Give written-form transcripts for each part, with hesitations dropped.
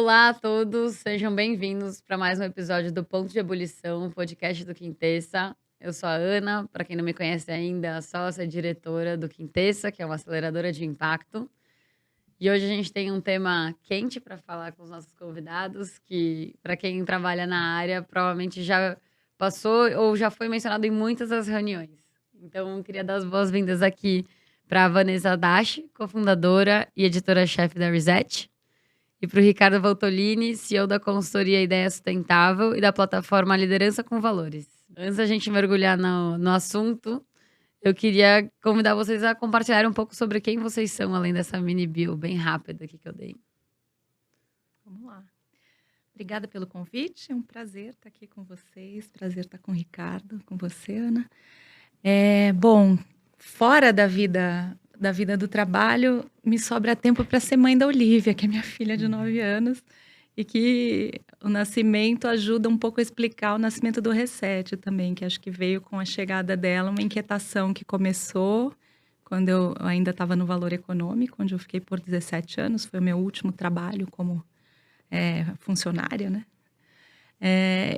Olá a todos, sejam bem-vindos para mais um episódio do Ponto de Ebulição, um podcast do Quintessa. Eu sou a Ana, para quem não me conhece ainda, sócia e diretora do Quintessa, que é uma aceleradora de impacto. E hoje a gente tem um tema quente para falar com os nossos convidados, que para quem trabalha na área provavelmente já passou ou já foi mencionado em muitas das reuniões. Então, eu queria dar as boas-vindas aqui para a Vanessa Dashi, cofundadora e editora-chefe da Reset. E para o Ricardo Voltolini, CEO da consultoria Ideia Sustentável e da plataforma Liderança com Valores. Antes da gente mergulhar no assunto, eu queria convidar vocês a compartilhar um pouco sobre quem vocês são, além dessa mini bio bem rápida aqui que eu dei. Vamos lá. Obrigada pelo convite, é um prazer estar aqui com vocês, prazer estar com o Ricardo, com você, Ana. Bom, fora da vida do trabalho, me sobra tempo para ser mãe da Olivia, que é minha filha de 9 anos, e que o nascimento ajuda um pouco a explicar o nascimento do Reset também, que acho que veio com a chegada dela, uma inquietação que começou quando eu ainda estava no Valor Econômico, onde eu fiquei por 17 anos, foi o meu último trabalho como funcionária, né?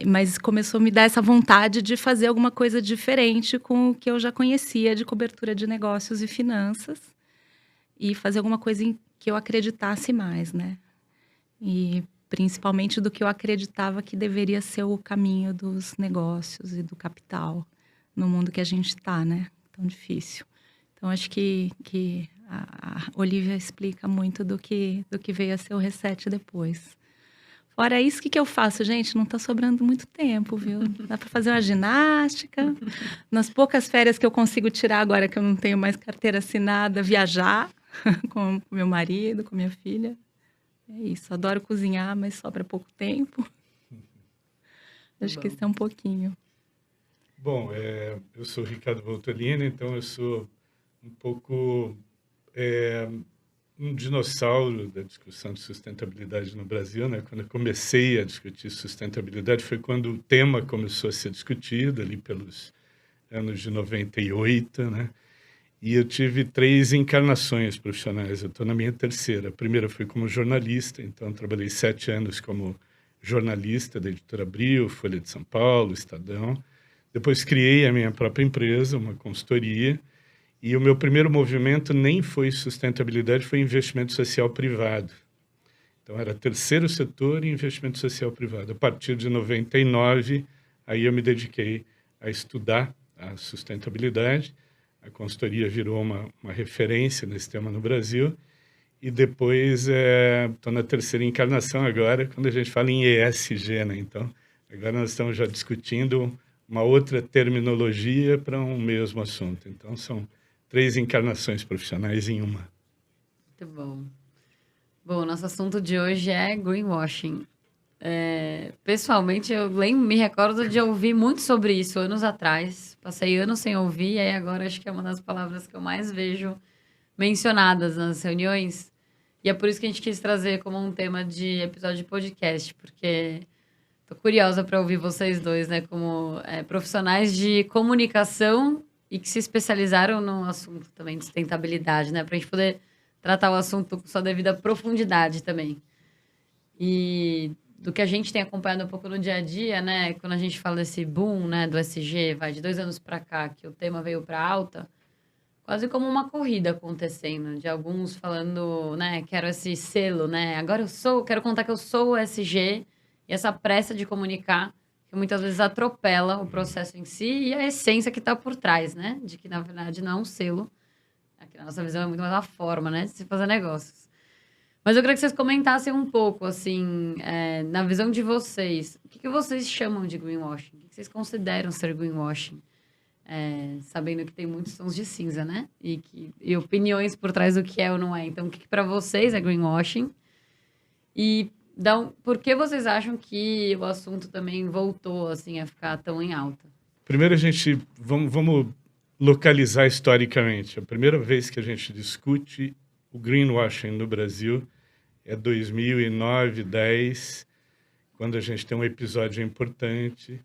Mas começou a me dar essa vontade de fazer alguma coisa diferente com o que eu já conhecia de cobertura de negócios e finanças e fazer alguma coisa em que eu acreditasse mais, né? E principalmente do que eu acreditava que deveria ser o caminho dos negócios e do capital no mundo que a gente está, né? Tão difícil. Então, acho que a Olivia explica muito do que veio a ser o Reset depois. Fora isso, o que eu faço, gente? Não tá sobrando muito tempo, viu? Dá para fazer uma ginástica. Nas poucas férias que eu consigo tirar agora que eu não tenho mais carteira assinada, viajar com meu marido, com minha filha. É isso, adoro cozinhar, mas sobra pouco tempo. Acho que isso é um pouquinho. Bom, eu sou Ricardo Voltolini, então eu sou um pouco um dinossauro da discussão de sustentabilidade no Brasil, né? Quando eu comecei a discutir sustentabilidade foi quando o tema começou a ser discutido, ali pelos anos de 98, né? E eu tive 3 encarnações profissionais, eu estou na minha terceira. A primeira foi como jornalista, então trabalhei 7 anos como jornalista da Editora Abril, Folha de São Paulo, Estadão. Depois criei a minha própria empresa, uma consultoria, e o meu primeiro movimento nem foi sustentabilidade, foi investimento social privado. Então, era terceiro setor e investimento social privado. A partir de 99, aí eu me dediquei a estudar a sustentabilidade. A consultoria virou uma referência nesse tema no Brasil. E depois, estou na terceira encarnação agora, quando a gente fala em ESG, né? Então, agora nós estamos já discutindo uma outra terminologia para um mesmo assunto. Então, são 3 encarnações profissionais em uma. Muito bom. Bom, nosso assunto de hoje é greenwashing. Pessoalmente, me recordo de ouvir muito sobre isso anos atrás. Passei anos sem ouvir, e aí agora acho que é uma das palavras que eu mais vejo mencionadas nas reuniões. E é por isso que a gente quis trazer como um tema de episódio de podcast, porque tô curiosa para ouvir vocês dois, né, como profissionais de comunicação e que se especializaram no assunto também de sustentabilidade, né, para a gente poder tratar o assunto com sua devida profundidade também. E do que a gente tem acompanhado um pouco no dia a dia, né, quando a gente fala desse boom, né, do SG, vai de 2 anos para cá, que o tema veio para alta, quase como uma corrida acontecendo, de alguns falando, né, quero esse selo, né, agora quero contar que eu sou o SG, e essa pressa de comunicar, que muitas vezes atropela o processo em si e a essência que está por trás, né, de que na verdade não é um selo, aqui na nossa visão é muito mais uma forma, né, de se fazer negócios. Mas eu queria que vocês comentassem um pouco, assim, na visão de vocês, o que vocês chamam de greenwashing? O que vocês consideram ser greenwashing? Sabendo que tem muitos tons de cinza, né? E opiniões por trás do que é ou não é. Então, o que para vocês é greenwashing? E por que vocês acham que o assunto também voltou, assim, a ficar tão em alta? Primeiro, vamos localizar historicamente. A primeira vez que a gente discute o greenwashing no Brasil é 2009, 10, quando a gente tem um episódio importante,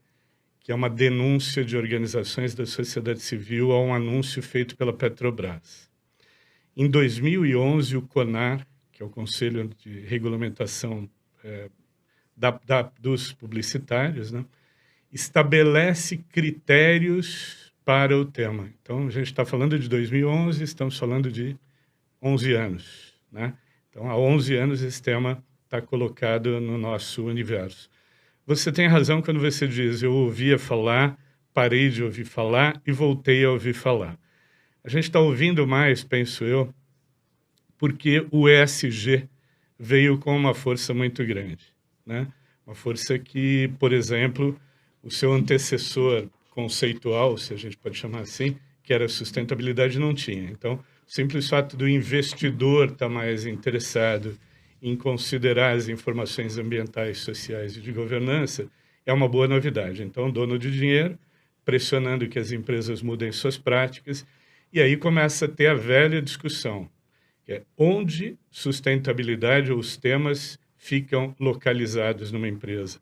que é uma denúncia de organizações da sociedade civil a um anúncio feito pela Petrobras. Em 2011, o CONAR, que é o Conselho de Regulamentação dos publicitários, né? Estabelece critérios para o tema. Então, a gente está falando de 2011, estamos falando de 11 anos, né? Então, há 11 anos esse tema está colocado no nosso universo. Você tem razão quando você diz, eu ouvia falar, parei de ouvir falar e voltei a ouvir falar. A gente está ouvindo mais, penso eu, porque o ESG veio com uma força muito grande, né? Uma força que, por exemplo, o seu antecessor conceitual, se a gente pode chamar assim, que era a sustentabilidade, não tinha. Então, o simples fato do investidor estar mais interessado em considerar as informações ambientais, sociais e de governança é uma boa novidade. Então, dono de dinheiro, pressionando que as empresas mudem suas práticas, e aí começa a ter a velha discussão, que é onde sustentabilidade ou os temas ficam localizados numa empresa.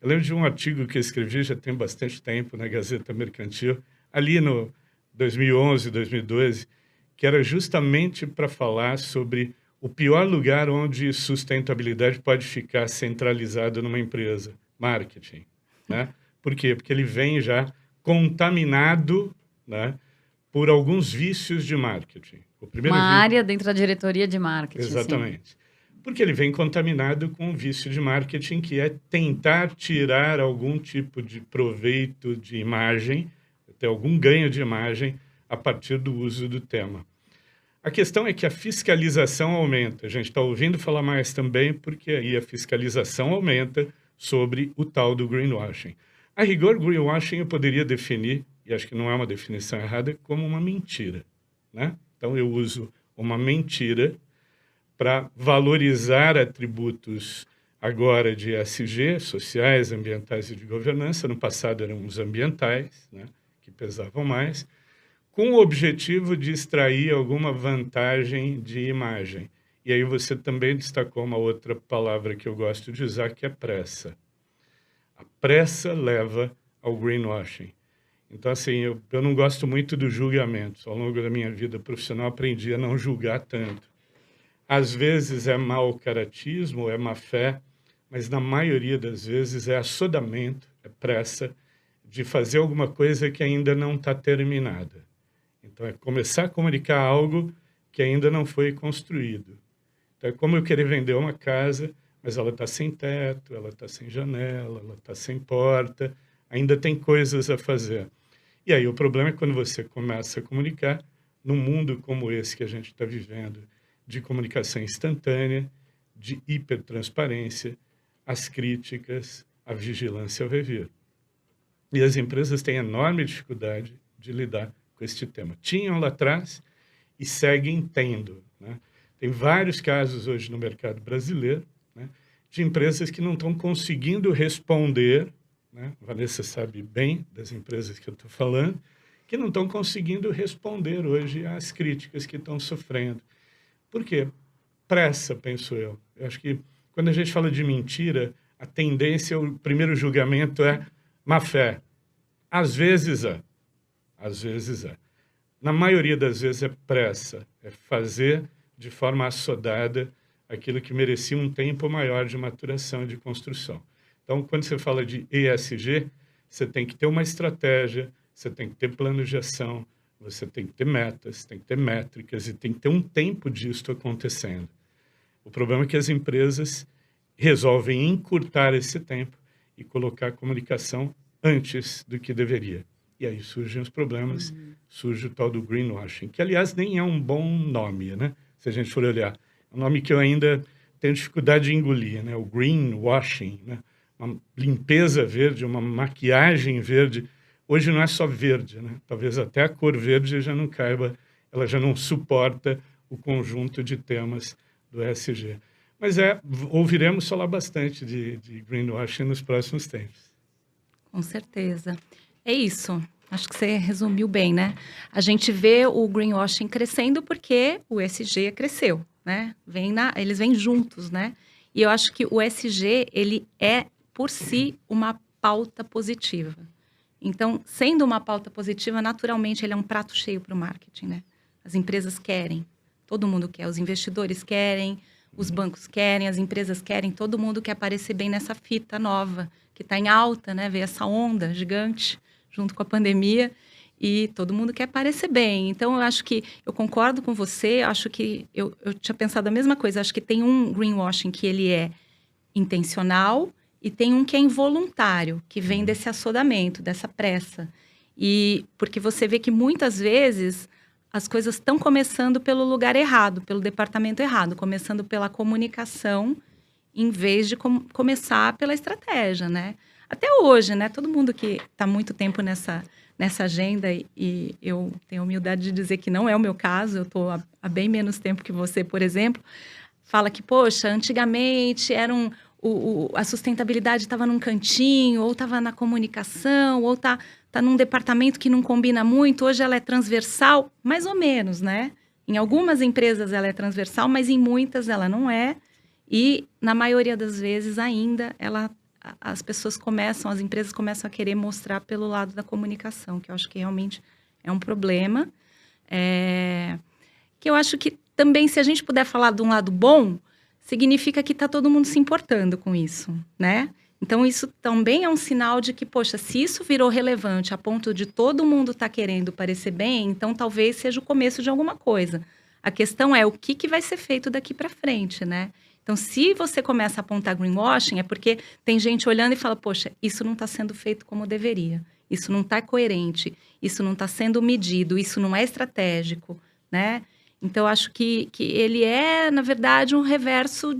Eu lembro de um artigo que eu escrevi já tem bastante tempo na Gazeta Mercantil, ali no 2011, 2012, que era justamente para falar sobre o pior lugar onde sustentabilidade pode ficar centralizado numa empresa, marketing, né? Por quê? Porque ele vem já contaminado, né, por alguns vícios de marketing. O primeiro área dentro da diretoria de marketing. Exatamente. Sim. Porque ele vem contaminado com o vício de marketing, que é tentar tirar algum tipo de proveito de imagem, ter algum ganho de imagem a partir do uso do tema. A questão é que a fiscalização aumenta. A gente está ouvindo falar mais também, porque aí a fiscalização aumenta sobre o tal do greenwashing. A rigor, greenwashing eu poderia definir, e acho que não é uma definição errada, como uma mentira, né? Então, eu uso uma mentira para valorizar atributos agora de ESG, sociais, ambientais e de governança. No passado eram os ambientais, né, que pesavam mais, com o objetivo de extrair alguma vantagem de imagem. E aí você também destacou uma outra palavra que eu gosto de usar, que é pressa. A pressa leva ao greenwashing. Então, assim, eu não gosto muito do julgamento. Ao longo da minha vida profissional, aprendi a não julgar tanto. Às vezes é mau caratismo, é má fé, mas na maioria das vezes é assodamento, é pressa de fazer alguma coisa que ainda não está terminada. Então, é começar a comunicar algo que ainda não foi construído. Então, é como eu querer vender uma casa, mas ela está sem teto, ela está sem janela, ela está sem porta, ainda tem coisas a fazer. E aí o problema é quando você começa a comunicar num mundo como esse que a gente está vivendo, de comunicação instantânea, de hipertransparência, as críticas, a vigilância ao revir. E as empresas têm enorme dificuldade de lidar com este tema. Tinham lá atrás e seguem tendo, né? Tem vários casos hoje no mercado brasileiro, né, de empresas que não estão conseguindo responder, né? A Vanessa sabe bem das empresas que eu estou falando, que não estão conseguindo responder hoje às críticas que estão sofrendo. Por quê? Pressa, penso eu. Eu acho que quando a gente fala de mentira, a tendência, o primeiro julgamento é má fé. Às vezes é. Às vezes é. Na maioria das vezes é pressa. É fazer de forma assodada aquilo que merecia um tempo maior de maturação e de construção. Então, quando você fala de ESG, você tem que ter uma estratégia, você tem que ter plano de ação, você tem que ter metas, tem que ter métricas e tem que ter um tempo disso acontecendo. O problema é que as empresas resolvem encurtar esse tempo e colocar a comunicação antes do que deveria. E aí surgem os problemas, surge o tal do greenwashing, que, aliás, nem é um bom nome, né? Se a gente for olhar. É um nome que eu ainda tenho dificuldade de engolir, né? O greenwashing, né? Uma limpeza verde, uma maquiagem verde. Hoje não é só verde, né? Talvez até a cor verde já não caiba, ela já não suporta o conjunto de temas do ESG. Mas ouviremos falar bastante de greenwashing nos próximos tempos. Com certeza. É isso. Acho que você resumiu bem, né? A gente vê o greenwashing crescendo porque o ESG cresceu, né? Eles vêm juntos, né? E eu acho que o ESG, ele é, por si, uma pauta positiva. Então, sendo uma pauta positiva, naturalmente, ele é um prato cheio para o marketing, né? As empresas querem, todo mundo quer, os investidores querem, Os bancos querem, as empresas querem, todo mundo quer aparecer bem nessa fita nova, que está em alta, né? Veio essa onda gigante junto com a pandemia e todo mundo quer aparecer bem. Então, eu acho que, eu concordo com você, acho que eu tinha pensado a mesma coisa, acho que tem um greenwashing que ele é intencional e tem um que é involuntário, que vem desse assodamento, dessa pressa. E porque você vê que muitas vezes as coisas estão começando pelo lugar errado, pelo departamento errado, começando pela comunicação, em vez de começar pela estratégia, né? Até hoje, né? Todo mundo que está muito tempo nessa agenda, e eu tenho a humildade de dizer que não é o meu caso, eu estou há bem menos tempo que você, por exemplo, fala que, poxa, antigamente a sustentabilidade estava num cantinho, ou estava na comunicação, ou tá num departamento que não combina muito, hoje ela é transversal, mais ou menos, né? Em algumas empresas ela é transversal, mas em muitas ela não é. E, na maioria das vezes, ainda, as empresas começam a querer mostrar pelo lado da comunicação, que eu acho que realmente é um problema. Que eu acho que também, se a gente puder falar de um lado bom, significa que está todo mundo se importando com isso, né? Então, isso também é um sinal de que, poxa, se isso virou relevante a ponto de todo mundo estar querendo parecer bem, então talvez seja o começo de alguma coisa. A questão é o que vai ser feito daqui para frente, né? Então, se você começa a apontar greenwashing, é porque tem gente olhando e fala, poxa, isso não está sendo feito como deveria, isso não está coerente, isso não está sendo medido, isso não é estratégico, né? Então, eu acho que ele é, na verdade, um reverso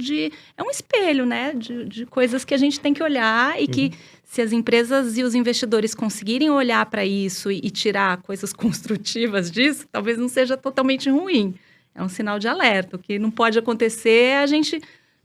é um espelho, né? De coisas que a gente tem que olhar e que, se as empresas e os investidores conseguirem olhar para isso e tirar coisas construtivas disso, talvez não seja totalmente ruim. É um sinal de alerta. O que não pode acontecer é a gente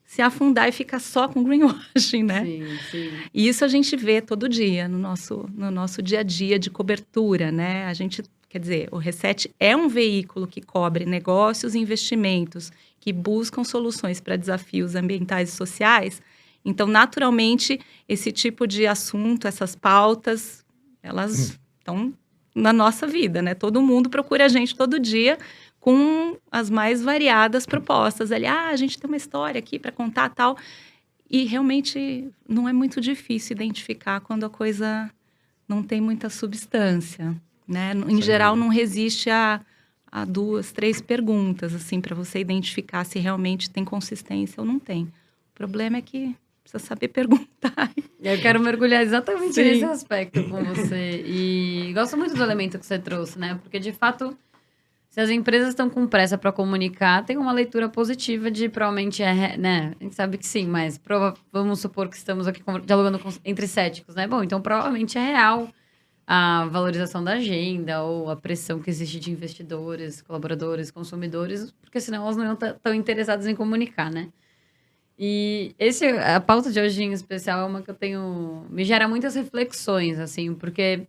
se afundar e ficar só com greenwashing, né? Sim, sim. E isso a gente vê todo dia no nosso dia a dia de cobertura, né? A gente... Quer dizer, o Reset é um veículo que cobre negócios e investimentos que buscam soluções para desafios ambientais e sociais. Então, naturalmente, esse tipo de assunto, essas pautas, elas estão na nossa vida, né? Todo mundo procura a gente todo dia com as mais variadas propostas. Ali, a gente tem uma história aqui para contar, tal. E realmente não é muito difícil identificar quando a coisa não tem muita substância. Né? Em geral, não resiste a 2, 3 perguntas, assim, para você identificar se realmente tem consistência ou não tem. O problema é que precisa saber perguntar. Eu quero mergulhar exatamente Sim. nesse aspecto com você. E gosto muito do elemento que você trouxe, né? Porque, de fato, se as empresas estão com pressa para comunicar, tem uma leitura positiva de provavelmente né? A gente sabe que sim, mas vamos supor que estamos aqui dialogando entre céticos, né? Bom, então provavelmente é real a valorização da agenda ou a pressão que existe de investidores, colaboradores, consumidores, porque senão elas não iam estar tão interessadas em comunicar, né? E a pauta de hoje em especial é uma que me gera muitas reflexões, assim, porque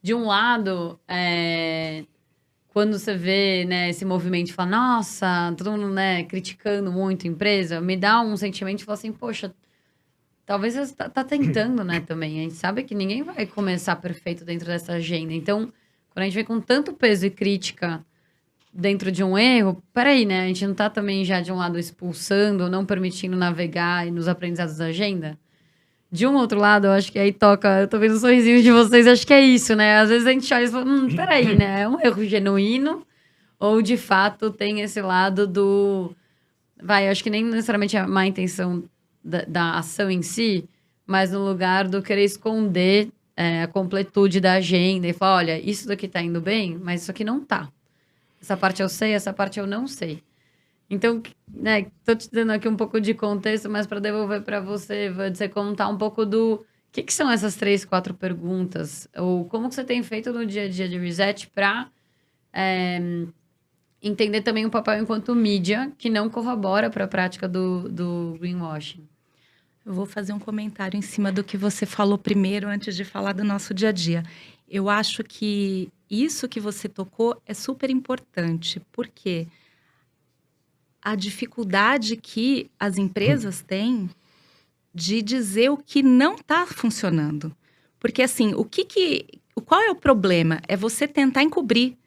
de um lado, quando você vê, né, esse movimento de falar, nossa, todo mundo, né, criticando muito a empresa, me dá um sentimento de falar assim, poxa, talvez você tá tentando, né, também. A gente sabe que ninguém vai começar perfeito dentro dessa agenda. Então, quando a gente vem com tanto peso e crítica dentro de um erro, peraí, né? A gente não tá também já de um lado expulsando, não permitindo navegar nos aprendizados da agenda? De um outro lado, eu acho que aí toca... Eu tô vendo o sorrisinho de vocês, acho que é isso, né? Às vezes a gente olha e fala, peraí, né? É um erro genuíno ou, de fato, tem esse lado do... eu acho que nem necessariamente é a má intenção da ação em si, mas no lugar do querer esconder a completude da agenda e falar, olha, isso daqui tá indo bem, mas isso aqui não tá. Essa parte eu sei, essa parte eu não sei. Então, né, tô te dando aqui um pouco de contexto, mas para devolver para você contar um pouco do que são essas 3, 4 perguntas, ou como que você tem feito no dia a dia de Reset para entender também o papel enquanto mídia que não corrobora para a prática do greenwashing. Eu vou fazer um comentário em cima do que você falou primeiro, antes de falar do nosso dia a dia. Eu acho que isso que você tocou é super importante, porque a dificuldade que as empresas têm de dizer o que não está funcionando. Porque, assim, qual é o problema? É você tentar encobrir.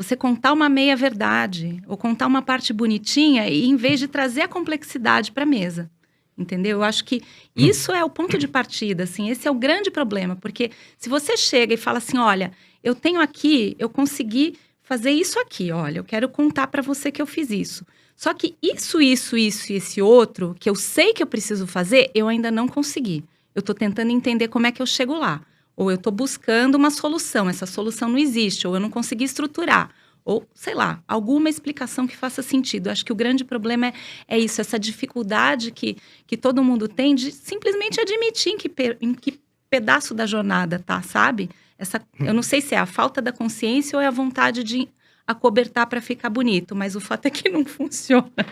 você contar uma meia-verdade ou contar uma parte bonitinha e em vez de trazer a complexidade para a mesa. Entendeu? Eu acho que isso é o ponto de partida, assim, esse é o grande problema, porque se você chega e fala assim, olha, eu tenho aqui, eu consegui fazer isso aqui, olha, eu quero contar para você que eu fiz isso. Só que isso e esse outro, que eu sei que eu preciso fazer, eu ainda não consegui. Eu estou tentando entender como é que eu chego lá. Ou eu estou buscando uma solução, essa solução não existe, ou eu não consegui estruturar. Ou, sei lá, alguma explicação que faça sentido. Acho que o grande problema é isso, essa dificuldade que todo mundo tem de simplesmente admitir em que pedaço da jornada tá, sabe? Eu não sei se é a falta da consciência ou é a vontade de acobertar para ficar bonito, mas o fato é que não funciona,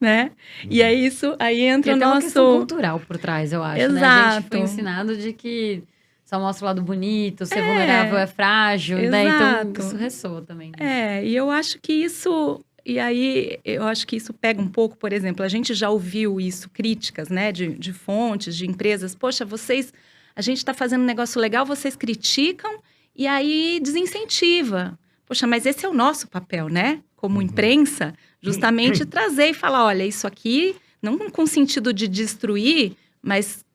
né? E é isso, aí entra o tem uma questão nosso... cultural por trás, eu acho, né? A Exato. gente foi ensinado de que só mostra o lado bonito, ser vulnerável é frágil, né? Exato. Então, isso ressoa também. Né? E eu acho que isso... E aí, eu acho que isso pega um pouco, por exemplo, a gente já ouviu isso, críticas, né? De fontes, de empresas. Poxa, a gente está fazendo um negócio legal, vocês criticam e aí desincentiva. Poxa, mas esse é o nosso papel, né? Como imprensa, justamente trazer e falar, olha, isso aqui, não com sentido de destruir, mas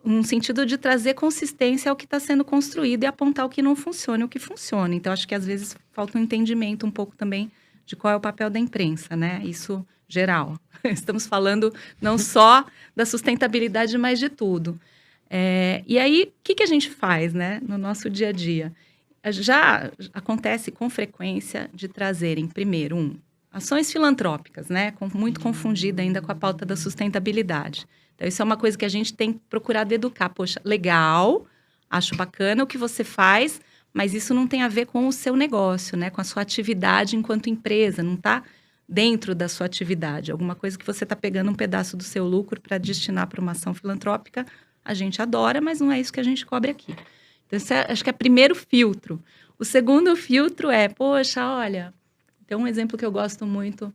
um sentido de trazer consistência ao que está sendo construído e apontar o que não funciona e o que funciona. Então, acho que às vezes falta um entendimento um pouco também de qual é o papel da imprensa, né? Isso geral. Estamos falando não só da sustentabilidade, mas de tudo. E aí, o que a gente faz, né, no nosso dia a dia? Já acontece com frequência de trazerem, primeiro, ações filantrópicas, né? Muito confundida ainda com a pauta da sustentabilidade. Então, isso é uma coisa que a gente tem procurado educar. Poxa, legal, acho bacana o que você faz, mas isso não tem a ver com o seu negócio, né? Com a sua atividade enquanto empresa, não está dentro da sua atividade. Alguma coisa que você está pegando um pedaço do seu lucro para destinar para uma ação filantrópica, a gente adora, mas não é isso que a gente cobre aqui. Então, acho que é o primeiro filtro. O segundo filtro é, poxa, olha, tem um exemplo que eu gosto muito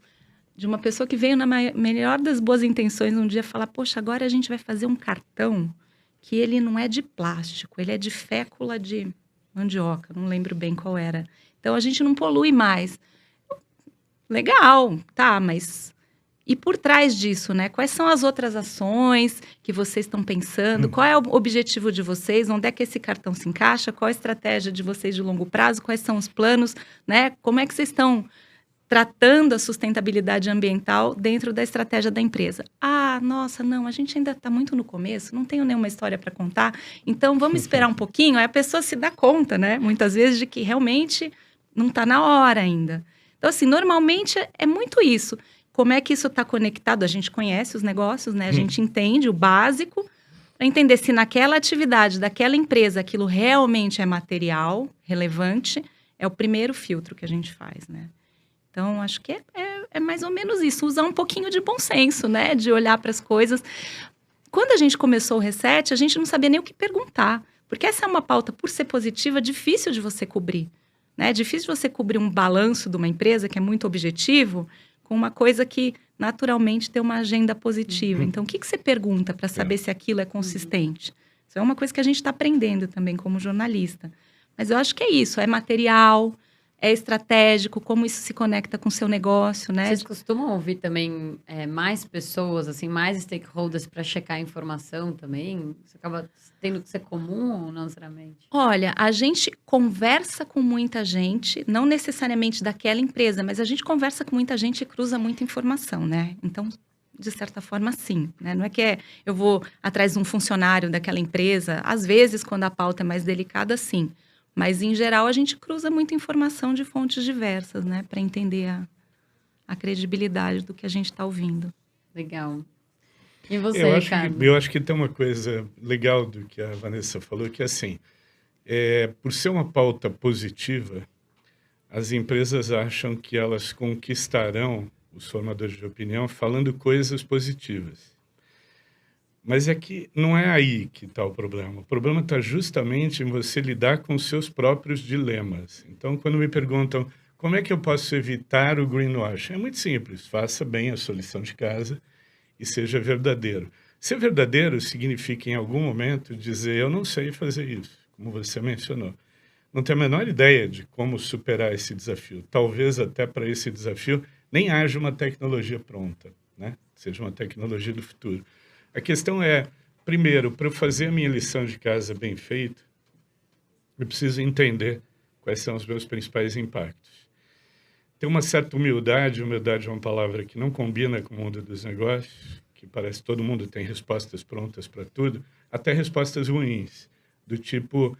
de uma pessoa que veio na melhor das boas intenções um dia falar, poxa, agora a gente vai fazer um cartão que ele não é de plástico, ele é de fécula de mandioca, não lembro bem qual era. Então, a gente não polui mais. Legal, tá, mas... E por trás disso, né? Quais são as outras ações que vocês estão pensando? Qual é o objetivo de vocês? Onde é que esse cartão se encaixa? Qual a estratégia de vocês de longo prazo? Quais são os planos, né? Como é que vocês estão tratando a sustentabilidade ambiental dentro da estratégia da empresa? Ah, nossa, não, a gente ainda está muito no começo, não tenho nenhuma história para contar, então vamos esperar um pouquinho. Aí a pessoa se dá conta, né? Muitas vezes de que realmente não está na hora ainda. Então, assim, normalmente é muito isso. Como é que isso está conectado? A gente conhece os negócios, né? A gente entende o básico para entender se naquela atividade daquela empresa aquilo realmente é material, relevante, é o primeiro filtro que a gente faz, né? Então, acho que é mais ou menos isso, usar um pouquinho de bom senso, né? De olhar para as coisas. Quando a gente começou o Reset, a gente não sabia nem o que perguntar, porque essa é uma pauta, por ser positiva, difícil de você cobrir, né? É difícil de você cobrir um balanço de uma empresa que é muito objetivo, com uma coisa que naturalmente tem uma agenda positiva. Então, o que você pergunta para saber se aquilo é consistente? Isso é uma coisa que a gente está aprendendo também como jornalista. Mas eu acho que é isso, é material, é estratégico, como isso se conecta com o seu negócio, né? Vocês costumam ouvir também mais pessoas, assim, mais stakeholders para checar a informação também? Isso acaba tendo que ser comum ou não necessariamente? Olha, a gente conversa com muita gente, não necessariamente daquela empresa, mas a gente conversa com muita gente e cruza muita informação, né? Então, de certa forma, sim, né? Não é que eu vou atrás de um funcionário daquela empresa. Às vezes, quando a pauta é mais delicada, sim. Mas, em geral, a gente cruza muita informação de fontes diversas, né? Para entender a credibilidade do que a gente está ouvindo. Legal. E você, Ricardo? Eu acho que tem uma coisa legal do que a Vanessa falou, que assim, por ser uma pauta positiva, as empresas acham que elas conquistarão os formadores de opinião falando coisas positivas. Mas é que não é aí que está o problema. O problema está justamente em você lidar com os seus próprios dilemas. Então, quando me perguntam como é que eu posso evitar o greenwashing, é muito simples. Faça bem a sua lição de casa e seja verdadeiro. Ser verdadeiro significa, em algum momento, dizer eu não sei fazer isso, como você mencionou. não tem a menor ideia de como superar esse desafio. Talvez até para esse desafio nem haja uma tecnologia pronta, né? Seja uma tecnologia do futuro. A questão é, primeiro, para eu fazer a minha lição de casa bem feita, eu preciso entender quais são os meus principais impactos. Tem uma certa humildade é uma palavra que não combina com o mundo dos negócios, que parece que todo mundo tem respostas prontas para tudo, até respostas ruins, do tipo,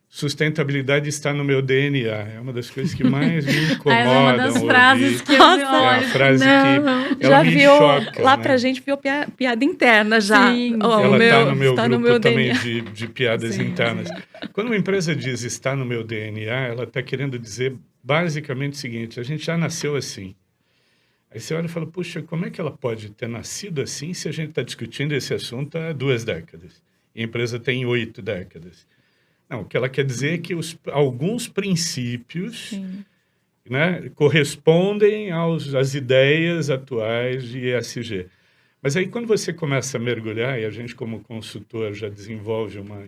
sustentabilidade está no meu DNA. É uma das coisas que mais me incomodam. É uma das frases que eu Nossa, olho. É a frase que Já ela me viu, choca, lá né? pra gente, viu piada interna já. Sim. Ó, Ela está no meu está grupo no meu também DNA. de piadas Sim, internas. Quando uma empresa diz está no meu DNA, ela está querendo dizer basicamente o seguinte, a gente já nasceu assim. Aí você olha e fala, puxa, como é que ela pode ter nascido assim se a gente está discutindo esse assunto há 2 décadas? E a empresa tem 8 décadas. Não, o que ela quer dizer é que alguns princípios, Sim. né, correspondem às ideias atuais de ESG. Mas aí quando você começa a mergulhar, e a gente como consultor já desenvolve não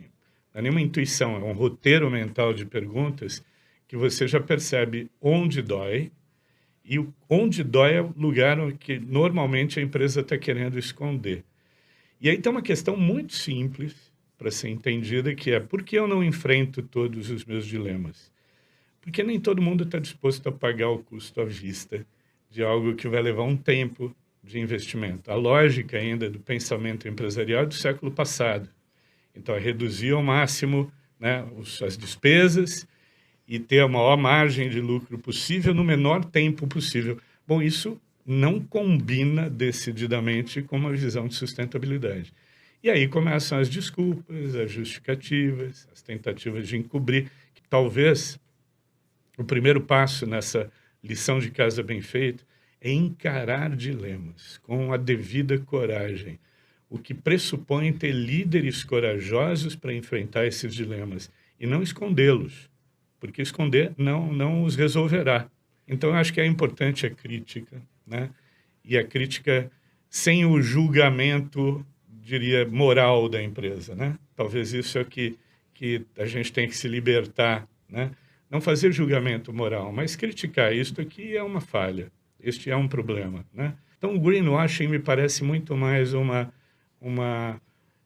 é nenhuma intuição, é um roteiro mental de perguntas, que você já percebe onde dói, e onde dói é o lugar que normalmente a empresa está querendo esconder. E aí tem uma questão muito simples para ser entendida, que é por que eu não enfrento todos os meus dilemas? Porque nem todo mundo está disposto a pagar o custo à vista de algo que vai levar um tempo de investimento. A lógica ainda do pensamento empresarial é do século passado. Então, é reduzir ao máximo, né, as despesas e ter a maior margem de lucro possível no menor tempo possível. Bom, isso não combina decididamente com uma visão de sustentabilidade. E aí começam as desculpas, as justificativas, as tentativas de encobrir, que talvez o primeiro passo nessa lição de casa bem feita é encarar dilemas com a devida coragem, o que pressupõe ter líderes corajosos para enfrentar esses dilemas e não escondê-los, porque esconder não os resolverá. Então, eu acho que é importante a crítica, né? E a crítica sem o julgamento, diria, moral da empresa, né? Talvez isso é que a gente tem que se libertar, né? Não fazer julgamento moral, mas criticar. Isto aqui é uma falha, este é um problema, né? Então, o greenwashing me parece muito mais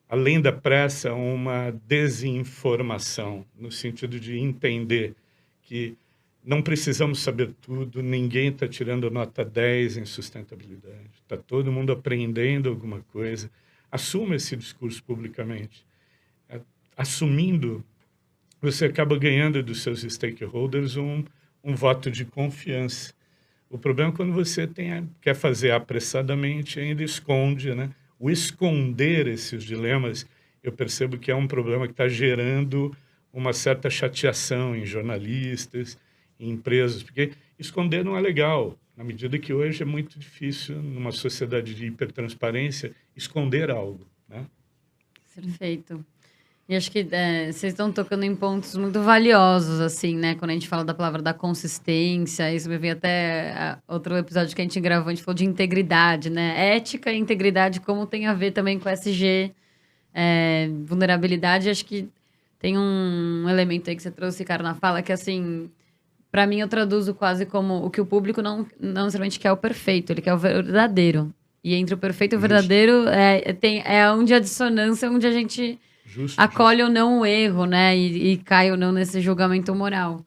além da pressa, uma desinformação, no sentido de entender que não precisamos saber tudo, ninguém está tirando nota 10 em sustentabilidade, está todo mundo aprendendo alguma coisa. Assuma esse discurso publicamente. Assumindo, você acaba ganhando dos seus stakeholders um voto de confiança. O problema é quando você quer fazer apressadamente e ainda esconde, né? O esconder esses dilemas, eu percebo que é um problema que está gerando uma certa chateação em jornalistas, em empresas, porque esconder não é legal, na medida que hoje é muito difícil, numa sociedade de hipertransparência, esconder algo, né? Perfeito. E acho que vocês estão tocando em pontos muito valiosos, assim, né? Quando a gente fala da palavra da consistência, isso me vem até outro episódio que a gente gravou, a gente falou de integridade, né? Ética e integridade, como tem a ver também com SG, vulnerabilidade. Acho que tem um elemento aí que você trouxe, cara, na fala, que assim, para mim eu traduzo quase como o que o público não necessariamente quer o perfeito, ele quer o verdadeiro. E entre o perfeito e o verdadeiro é onde a dissonância, onde a gente acolhe ou não o erro, né? E cai ou não nesse julgamento moral.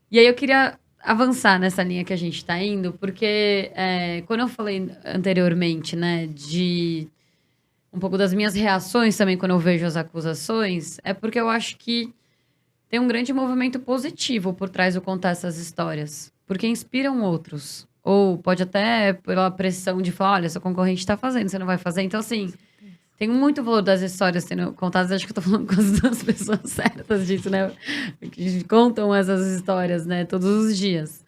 E aí eu queria avançar nessa linha que a gente está indo, porque quando eu falei anteriormente, né, de um pouco das minhas reações também quando eu vejo as acusações, é porque eu acho que tem um grande movimento positivo por trás do contar essas histórias, porque inspiram outros. Ou pode até pela pressão de falar, olha, seu concorrente está fazendo, você não vai fazer. Então, assim, tem muito valor das histórias sendo contadas. Acho que eu tô falando com as duas pessoas certas disso, né? Que contam essas histórias, né? Todos os dias.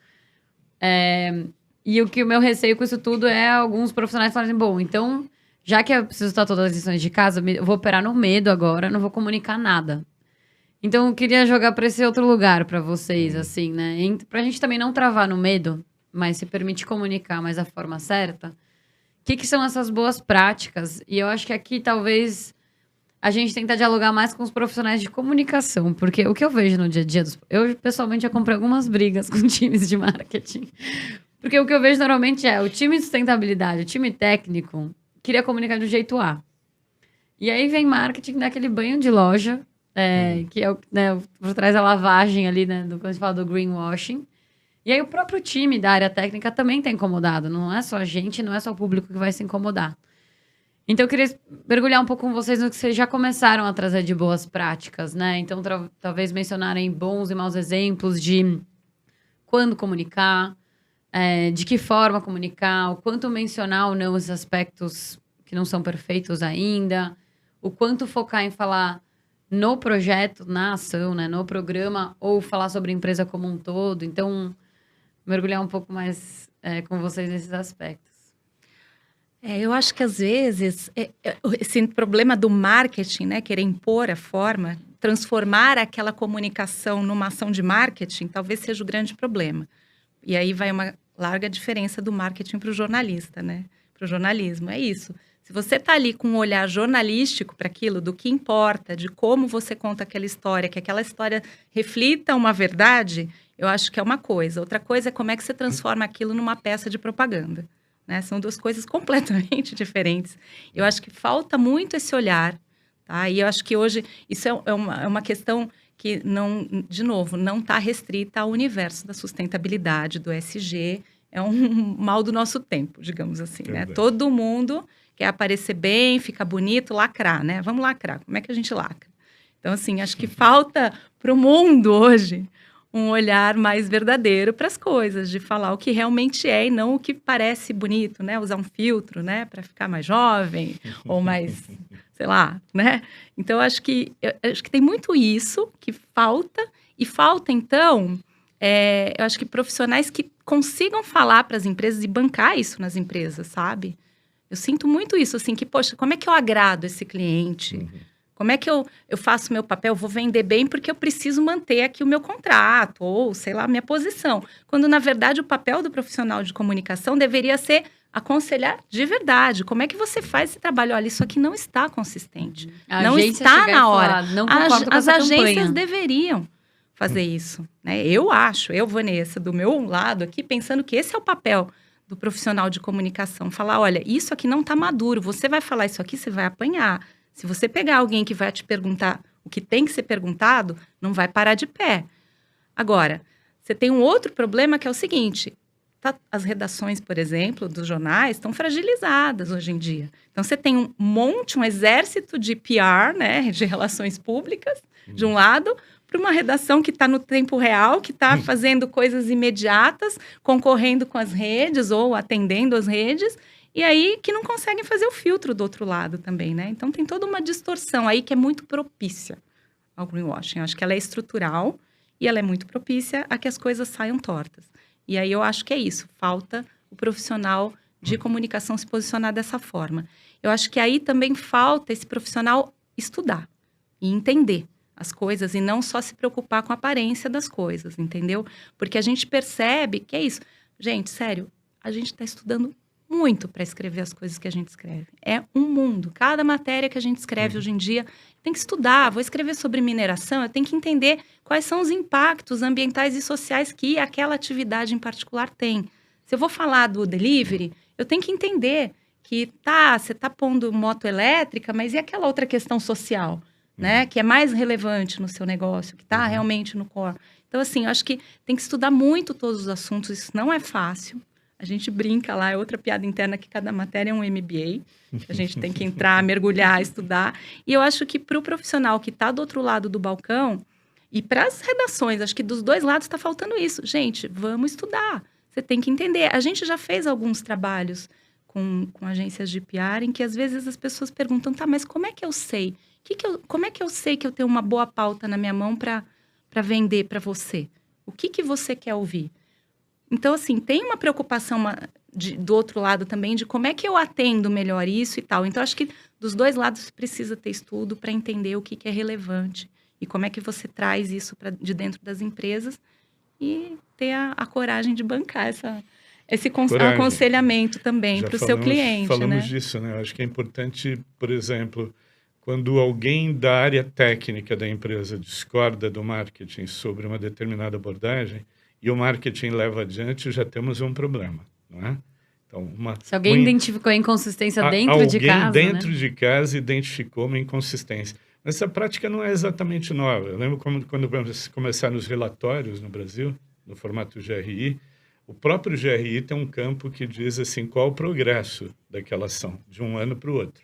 E o meu receio com isso tudo é alguns profissionais falarem, bom, então, já que eu preciso estar todas as lições de casa, eu vou operar no medo agora, não vou comunicar nada. Então, eu queria jogar para esse outro lugar para vocês, assim, né? Pra gente também não travar no medo, mas se permite comunicar, mas da forma certa. O que são essas boas práticas? E eu acho que aqui talvez a gente tenta dialogar mais com os profissionais de comunicação, porque o que eu vejo no dia a dia eu pessoalmente já comprei algumas brigas com times de marketing. Porque o que eu vejo normalmente é o time de sustentabilidade, o time técnico, queria comunicar de um jeito A. E aí vem marketing daquele banho de loja, que é por trás da lavagem ali, né? Quando a gente fala do greenwashing. E aí o próprio time da área técnica também está incomodado. Não é só a gente, não é só o público que vai se incomodar. Então eu queria mergulhar um pouco com vocês no que vocês já começaram a trazer de boas práticas, né? Então talvez mencionarem bons e maus exemplos de quando comunicar, de que forma comunicar, o quanto mencionar ou não esses aspectos que não são perfeitos ainda, o quanto focar em falar no projeto, na ação, né, no programa, ou falar sobre a empresa como um todo. Então, mergulhar um pouco mais com vocês nesses aspectos. Eu acho que às vezes esse problema do marketing, né, querer impor a forma, transformar aquela comunicação numa ação de marketing, talvez seja o grande problema. E aí vai uma larga diferença do marketing para o jornalista, né? Para o jornalismo, é isso. Se você está ali com um olhar jornalístico para aquilo, do que importa, de como você conta aquela história, que aquela história reflita uma verdade, eu acho que é uma coisa. Outra coisa é como é que você transforma aquilo numa peça de propaganda, né? São duas coisas completamente diferentes. Eu acho que falta muito esse olhar, tá? E eu acho que hoje isso é uma questão que, não, de novo, não está restrita ao universo da sustentabilidade, do ESG. É um mal do nosso tempo, digamos assim, né? Todo mundo quer aparecer bem, ficar bonito, lacrar, né? Vamos lacrar. Como é que a gente lacra? Então, assim, acho que falta para o mundo hoje um olhar mais verdadeiro para as coisas, de falar o que realmente é e não o que parece bonito, né? Usar um filtro, né? Para ficar mais jovem ou mais, sei lá, né? Então, eu acho que tem muito isso que falta. E falta, então, eu acho que profissionais que consigam falar para as empresas e bancar isso nas empresas, sabe? Eu sinto muito isso, assim, que, poxa, como é que eu agrado esse cliente? Como é que eu faço meu papel? Eu vou vender bem porque eu preciso manter aqui o meu contrato, ou, sei lá, a minha posição. Quando, na verdade, o papel do profissional de comunicação deveria ser aconselhar de verdade. Como é que você faz esse trabalho? Olha, isso aqui não está consistente. Não está na hora. Não concordo com as essa agências campanha. deveriam fazer isso, né? Eu, Vanessa, do meu lado aqui, pensando que esse é o papel do profissional de comunicação. Falar, olha, isso aqui não está maduro. Você vai falar isso aqui, você vai apanhar. Se você pegar alguém que vai te perguntar o que tem que ser perguntado, não vai parar de pé. Agora, você tem um outro problema que é o seguinte, as redações, por exemplo, dos jornais estão fragilizadas hoje em dia. Então, você tem um exército de PR, né, de relações públicas, de um lado, para uma redação que está no tempo real, que está fazendo coisas imediatas, concorrendo com as redes ou atendendo as redes, e aí que não conseguem fazer o filtro do outro lado também, né? Então, tem toda uma distorção aí que é muito propícia ao greenwashing. Eu acho que ela é estrutural e ela é muito propícia a que as coisas saiam tortas. E aí eu acho que é isso, falta o profissional de comunicação se posicionar dessa forma. Eu acho que aí também falta esse profissional estudar e entender as coisas e não só se preocupar com a aparência das coisas, entendeu? Porque a gente percebe que é isso. Gente, sério, a gente está estudando muito para escrever as coisas que a gente escreve. É um mundo. Cada matéria que a gente escreve hoje em dia tem que estudar. Vou escrever sobre mineração, eu tenho que entender quais são os impactos ambientais e sociais que aquela atividade em particular tem. Se eu vou falar do delivery, eu tenho que entender que você está pondo moto elétrica, mas e aquela outra questão social, né? Que é mais relevante no seu negócio, que está realmente no core. Então, assim, eu acho que tem que estudar muito todos os assuntos. Isso não é fácil. A gente brinca lá, é outra piada interna que cada matéria é um MBA. A gente tem que entrar, mergulhar, estudar. E eu acho que para o profissional que está do outro lado do balcão, e para as redações, acho que dos dois lados está faltando isso. Gente, vamos estudar. Você tem que entender. A gente já fez alguns trabalhos com agências de PR em que às vezes as pessoas perguntam, tá, mas como é que eu sei? Como é que eu sei que eu tenho uma boa pauta na minha mão para vender para você? O que você quer ouvir? Então, assim, tem uma preocupação do outro lado também de como é que eu atendo melhor isso e tal. Então, acho que dos dois lados precisa ter estudo para entender o que é relevante e como é que você traz isso de dentro das empresas e ter a coragem de bancar esse aconselhamento também para o seu cliente. Falamos né? disso, né? Acho que é importante, por exemplo, quando alguém da área técnica da empresa discorda do marketing sobre uma determinada abordagem e o marketing leva adiante, já temos um problema, não é? Então, se alguém identificou a inconsistência dentro de casa, alguém dentro de casa identificou uma inconsistência. Essa prática não é exatamente nova. Eu lembro quando começaram os relatórios no Brasil, no formato GRI, o próprio GRI tem um campo que diz assim, qual o progresso daquela ação, de um ano para o outro.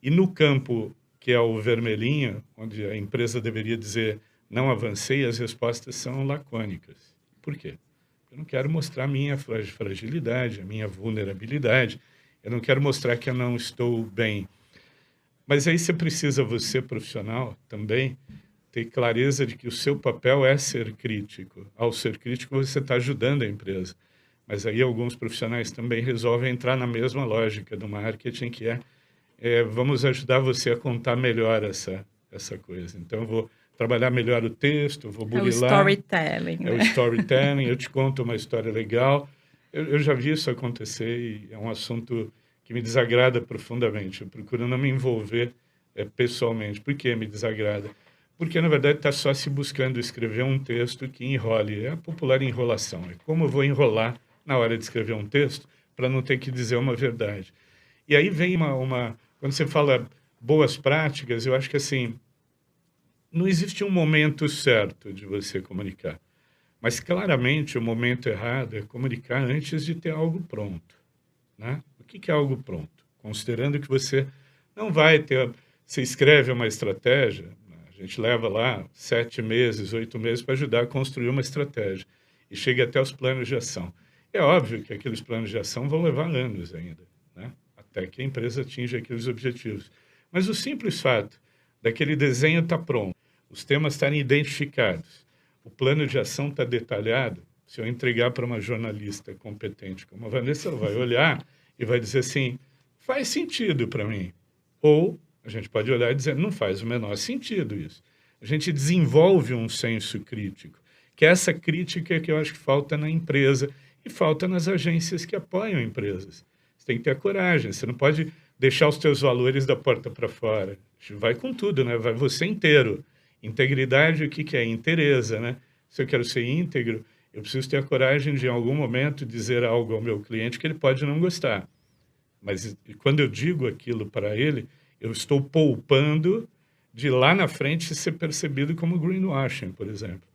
E no campo que é o vermelhinho, onde a empresa deveria dizer não avancei, as respostas são lacônicas. Por quê? Eu não quero mostrar a minha fragilidade, a minha vulnerabilidade. Eu não quero mostrar que eu não estou bem. Mas aí você profissional, também ter clareza de que o seu papel é ser crítico. Ao ser crítico, você está ajudando a empresa. Mas aí alguns profissionais também resolvem entrar na mesma lógica do marketing, que vamos ajudar você a contar melhor essa coisa. Então, eu vou trabalhar melhor o texto, vou burilar. É o storytelling. É o storytelling, eu te conto uma história legal. Eu já vi isso acontecer e é um assunto que me desagrada profundamente. Eu procuro não me envolver pessoalmente. Por que me desagrada? Porque, na verdade, está só se buscando escrever um texto que enrole. É a popular enrolação. É como eu vou enrolar na hora de escrever um texto para não ter que dizer uma verdade. E aí vem quando você fala boas práticas, eu acho que assim, não existe um momento certo de você comunicar. Mas, claramente, o momento errado é comunicar antes de ter algo pronto, né? O que é algo pronto? Considerando que você não vai ter... Você escreve uma estratégia, a gente leva lá 7 meses, 8 meses para ajudar a construir uma estratégia e chega até os planos de ação. É óbvio que aqueles planos de ação vão levar anos ainda, né? Até que a empresa atinja aqueles objetivos. Mas o simples fato daquele desenho estar pronto, os temas estarem identificados, o plano de ação está detalhado, se eu entregar para uma jornalista competente como a Vanessa, ela vai olhar e vai dizer assim, faz sentido para mim. Ou a gente pode olhar e dizer, não faz o menor sentido isso. A gente desenvolve um senso crítico, que é essa crítica que eu acho que falta na empresa e falta nas agências que apoiam empresas. Você tem que ter a coragem, você não pode deixar os teus valores da porta para fora. Vai com tudo, né? Vai você inteiro. Integridade, o que é? Inteireza, né? Se eu quero ser íntegro, eu preciso ter a coragem de, em algum momento, dizer algo ao meu cliente que ele pode não gostar. Mas quando eu digo aquilo para ele, eu estou poupando de lá na frente ser percebido como greenwashing, por exemplo.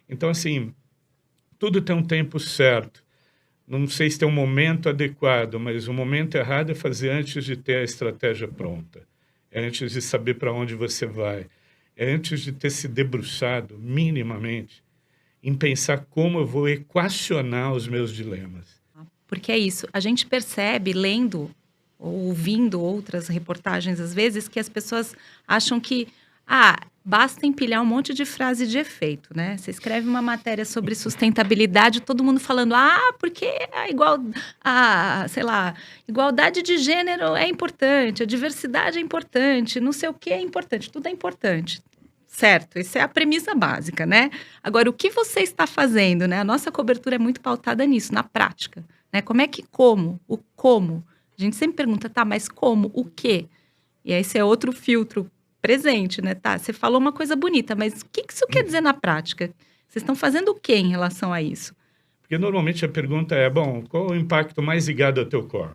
Então, assim, tudo tem um tempo certo. Não sei se tem um momento adequado, mas o momento errado é fazer antes de ter a estratégia pronta. É antes de saber para onde você vai. É antes de ter se debruçado, minimamente, em pensar como eu vou equacionar os meus dilemas. Porque é isso, a gente percebe, lendo ou ouvindo outras reportagens, às vezes, que as pessoas acham que, basta empilhar um monte de frase de efeito, né? Você escreve uma matéria sobre sustentabilidade, todo mundo falando, porque igualdade de gênero é importante, a diversidade é importante, não sei o que é importante, tudo é importante. Certo, essa é a premissa básica, né? Agora, o que você está fazendo, né? A nossa cobertura é muito pautada nisso, na prática, né? O como? A gente sempre pergunta, mas como? O quê? E esse é outro filtro presente, né? Você falou uma coisa bonita, mas o que isso quer dizer na prática? Vocês estão fazendo o quê em relação a isso? Porque normalmente a pergunta é, qual é o impacto mais ligado ao teu core,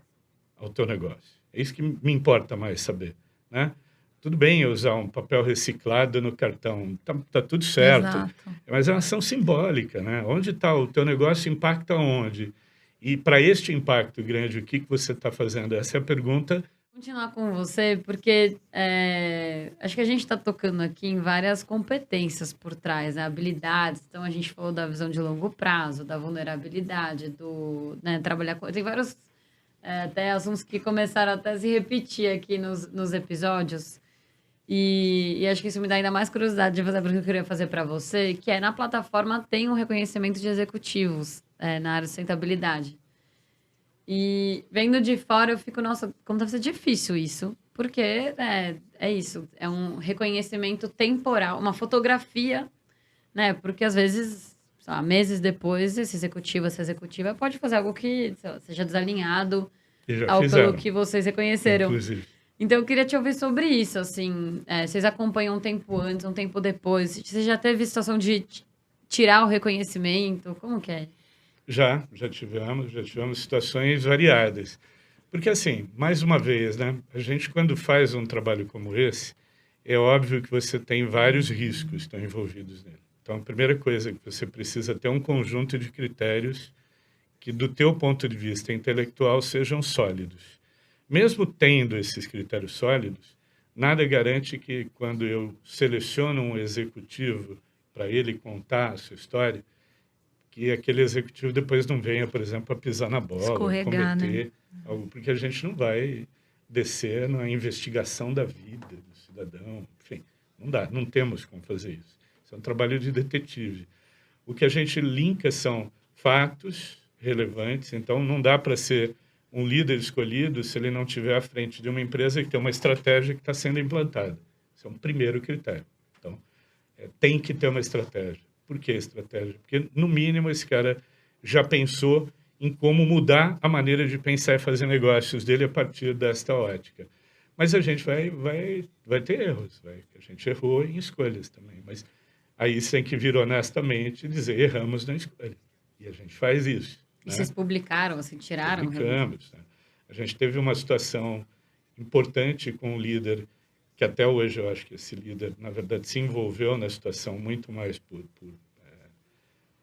ao teu negócio? É isso que me importa mais saber, né? Tudo bem eu usar um papel reciclado no cartão, tá tudo certo. Exato. Mas é uma ação simbólica, né? Onde está o teu negócio, impacta onde? E para este impacto grande, o que você está fazendo? Essa é a pergunta. Vou continuar com você, porque acho que a gente está tocando aqui em várias competências por trás, né? Habilidades. Então, a gente falou da visão de longo prazo, da vulnerabilidade, trabalhar com... Tem vários até assuntos que começaram até a se repetir aqui nos episódios. E acho que isso me dá ainda mais curiosidade de fazer a pergunta que eu queria fazer para você, que na plataforma tem um reconhecimento de executivos na área de sustentabilidade. E vendo de fora, eu fico, nossa, como deve ser difícil isso. Porque é isso, é um reconhecimento temporal, uma fotografia, né? Porque às vezes, meses depois, esse executivo, essa executiva pode fazer algo que seja desalinhado pelo que vocês reconheceram. Inclusive. Então, eu queria te ouvir sobre isso, assim, vocês acompanham um tempo antes, um tempo depois, você já teve situação de tirar o reconhecimento, como que é? Já tivemos situações variadas. Porque, assim, mais uma vez, né, a gente, quando faz um trabalho como esse, é óbvio que você tem vários riscos que estão envolvidos nele. Então, a primeira coisa é que você precisa ter um conjunto de critérios que, do teu ponto de vista intelectual, sejam sólidos. Mesmo tendo esses critérios sólidos, nada garante que, quando eu seleciono um executivo para ele contar a sua história, que aquele executivo depois não venha, por exemplo, a pisar na bola, Escorregar, cometer algo, porque a gente não vai descer na investigação da vida do cidadão, enfim, não dá, não temos como fazer isso. Isso é um trabalho de detetive. O que a gente linka são fatos relevantes, então não dá para ser um líder escolhido se ele não estiver à frente de uma empresa que tem uma estratégia que está sendo implantada. Esse é um primeiro critério. Então, tem que ter uma estratégia. Por que estratégia? Porque, no mínimo, esse cara já pensou em como mudar a maneira de pensar e fazer negócios dele a partir desta ótica. Mas a gente vai ter erros. A gente errou em escolhas também. Mas aí você tem que vir honestamente e dizer, erramos na escolha. E a gente faz isso. E vocês publicaram, assim, tiraram? Publicamos. Né? A gente teve uma situação importante com um líder que até hoje eu acho que esse líder, na verdade, se envolveu na situação muito mais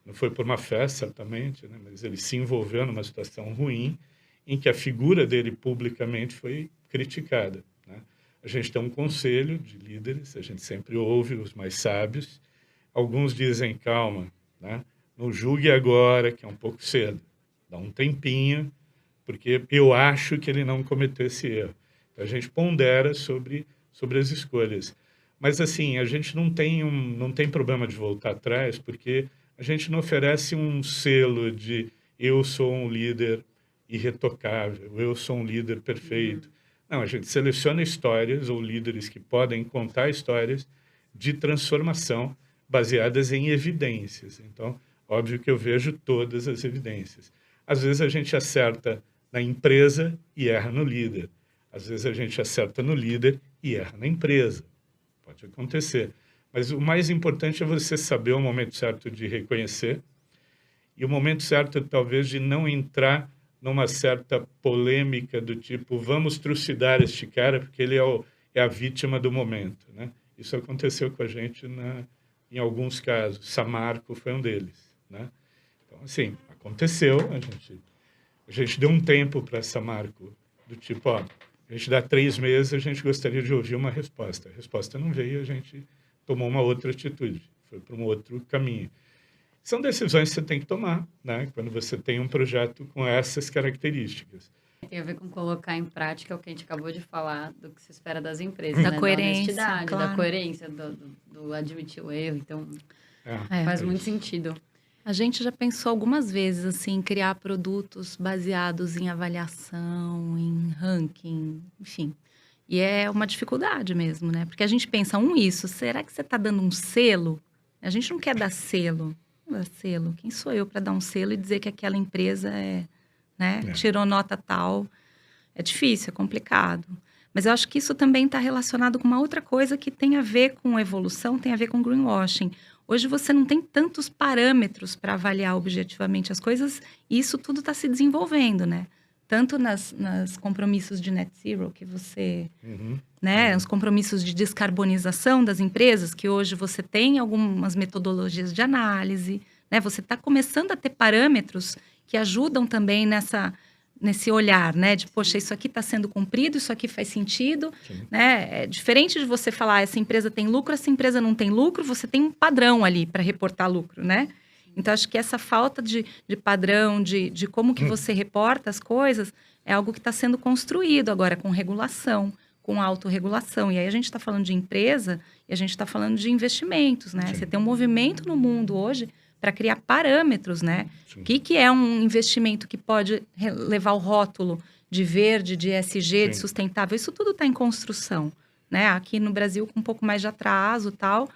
não foi por má fé, certamente, né? Mas ele se envolveu numa situação ruim em que a figura dele publicamente foi criticada. Né? A gente tem um conselho de líderes, a gente sempre ouve os mais sábios. Alguns dizem, calma, né? Não julgue agora, que é um pouco cedo. Dá um tempinho, porque eu acho que ele não cometeu esse erro. Então, a gente pondera sobre as escolhas. Mas, assim, a gente não tem problema de voltar atrás, porque a gente não oferece um selo de eu sou um líder irretocável, eu sou um líder perfeito. Não, a gente seleciona histórias ou líderes que podem contar histórias de transformação baseadas em evidências. Então, óbvio que eu vejo todas as evidências. Às vezes a gente acerta na empresa e erra no líder. Às vezes a gente acerta no líder e erra na empresa. Pode acontecer. Mas o mais importante é você saber o momento certo de reconhecer e o momento certo, talvez, de não entrar numa certa polêmica do tipo vamos trucidar este cara porque ele é a vítima do momento. Né? Isso aconteceu com a gente em alguns casos. Samarco foi um deles. Né? Então, assim, aconteceu. A gente deu um tempo para Samarco, do tipo, ó, a gente dá 3 meses, a gente gostaria de ouvir uma resposta. A resposta não veio, a gente tomou uma outra atitude, foi para um outro caminho. São decisões que você tem que tomar, né? Quando você tem um projeto com essas características. Tem a ver com colocar em prática o que a gente acabou de falar, do que se espera das empresas, Da né? coerência, Da honestidade, claro. da coerência, do admitir o erro. Então, É. faz muito sentido. A gente já pensou algumas vezes assim, em criar produtos baseados em avaliação, em ranking, enfim. E é uma dificuldade mesmo, né? Porque a gente pensa, isso, será que você está dando um selo? A gente não quer dar selo. Não dá selo. Quem sou eu para dar um selo e dizer que aquela empresa tirou nota tal? É difícil, é complicado. Mas eu acho que isso também está relacionado com uma outra coisa que tem a ver com evolução, tem a ver com greenwashing. Hoje você não tem tantos parâmetros para avaliar objetivamente as coisas e isso tudo está se desenvolvendo, né? Tanto nas compromissos de net zero que você... Os compromissos de descarbonização das empresas, que hoje você tem algumas metodologias de análise, né? Você está começando a ter parâmetros que ajudam também nesse olhar, né? De, poxa, isso aqui está sendo cumprido, isso aqui faz sentido, né? É diferente de você falar, essa empresa tem lucro, essa empresa não tem lucro, você tem um padrão ali para reportar lucro, né? Então, acho que essa falta de padrão, de como que você reporta as coisas, é algo que está sendo construído agora com regulação, com autorregulação. E aí a gente está falando de empresa e a gente está falando de investimentos, né? Você tem um movimento no mundo hoje para criar parâmetros, né? O que é um investimento que pode levar o rótulo de verde, de ESG, de sustentável? Isso tudo está em construção, né? Aqui no Brasil com um pouco mais de atraso e tal,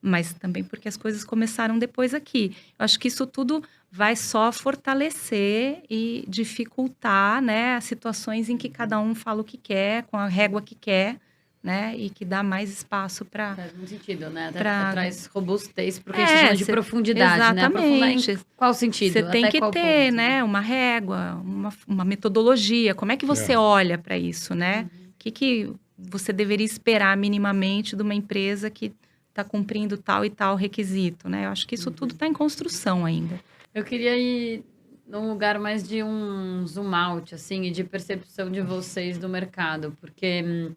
mas também porque as coisas começaram depois aqui. Eu acho que isso tudo vai só fortalecer e dificultar, né, as situações em que cada um fala o que quer, com a régua que quer, né, e que dá mais espaço para... Faz muito sentido, né? Até pra- traz robustez, porque a gente chama de cê- profundidade, né? Aprofundar em exatamente. qual sentido? Você tem Até que qual ter, ponto, né, uma régua, uma metodologia. Como é que você É. olha para isso, né? O que você deveria esperar minimamente de uma empresa que está cumprindo tal e tal requisito, né? Eu acho que isso tudo está em construção ainda. Eu queria ir num lugar mais de um zoom out, assim, e de percepção de vocês do mercado, porque